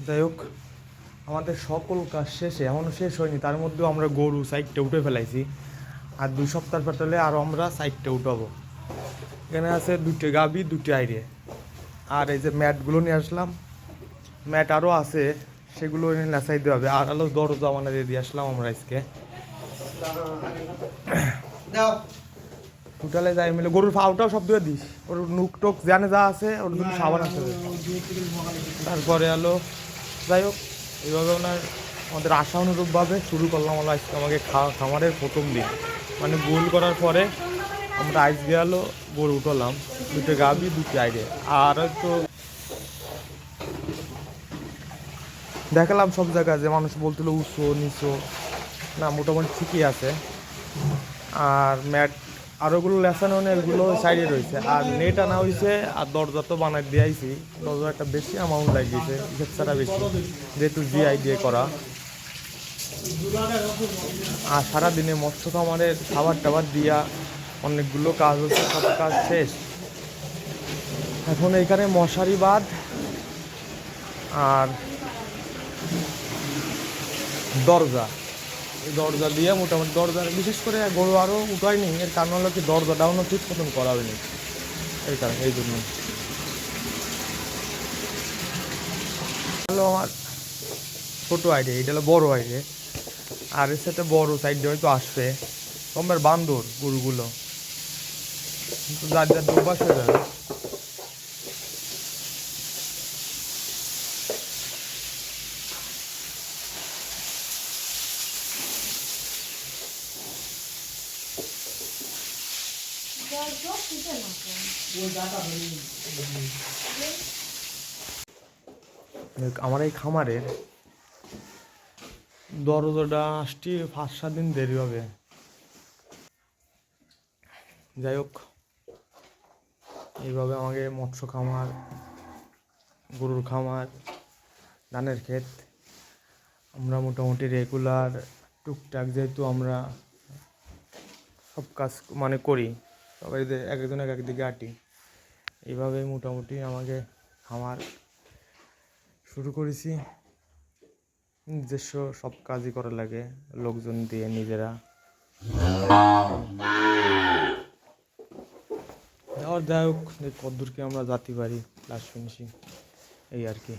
যাই হোক, আমাদের সকল কাজ শেষে এখনও শেষ হয়নি, তার মধ্যেও আমরা গরু সাইডটা উঠে ফেলাইছি। আর 2 সপ্তাহ পেটলে আরও আমরা সাইডটা উঠাবো। এখানে আছে 2টে গাভী 2টে আইরে। আর এই যে ম্যাটগুলো নিয়ে আসলাম, ম্যাট আরও আছে, সেগুলো এনে নেচাই দিতে হবে। আর আলো দরজা মানে দিয়ে আসলাম আমরা আজকে টোটালে যাই মিলে। গরুর ফাউটাও সব দিয়ে দিস, ওর নুক টুক জানে যা আছে ওর দুটো সাবান আছে। তারপরে আলো যাই হোক, এইভাবে ওনার আমাদের আশা অনুরূপভাবে শুরু করলাম। হলো আজকে আমাকে খামারের প্রথম দিন, মানে গোল করার পরে আমরা আজকে আলো গরু উঠলাম, 2টে গাভী 2টে আইরে। আর তো দেখালাম সব জায়গায় যে মানুষ বলছিল উঁচু নিচু, না মোটামুটি ঠিকই আছে। আর ম্যাট আরোগুলো লেসানো নেই, এগুলো সাইডে রয়েছে। আর নেট আনা হয়েছে, আর দরজা তো বানাই দিয়েছি। দরজা একটা বেশি অ্যামাউন্ট লাগিয়েছে, হিসেব ছাড়া বেশি, যেহেতু জিআই দিয়ে করা। আর সারাদিনে মৎস্য খামারের খাবার টাবার দিয়া অনেকগুলো কাজ হচ্ছে, সব কাজ শেষ। এখন এইখানে মশারি বাঁধ আর দরজা, এই দরজা দিয়ে মোটামুটি দরজা বিশেষ করে গরু আরও উঠায়নি। এর কারণ হলো কি, দরজা ডাউনও ঠিক মতন করা হয়নি, এই কারণে এই জন্য। হলো আমার ছোটো আইডিয়া, এটা হলো বড়ো আইডিয়া। আর এর সাথে বড়ো সাইডে হয়তো আসবে তোমার বান্দর গরুগুলো, কিন্তু যার যার দুর্বাস হয়ে যাবে। আমার এই খামারের দরজাটা আসতে 5-7 দিন দেরি হবে। যাই হোক, এইভাবে আমাকে মৎস্য খামার, গরুর খামার, ধানের ক্ষেত আমরা মোটামুটি রেগুলার টুকটাক, যেহেতু আমরা সব কাজ মানে করি, সবাই এক একজন এক একদিকে আটি, এইভাবেই মোটামুটি আমাকে খামার শুরু করেছি। নিজস্ব সব কাজই করা লাগে লোকজন দিয়ে, নিজেরা। যাই হোক, কদ্দূরকে আমরা যাতে পারি লাস্ট ফিনিশিং, এই আর কি।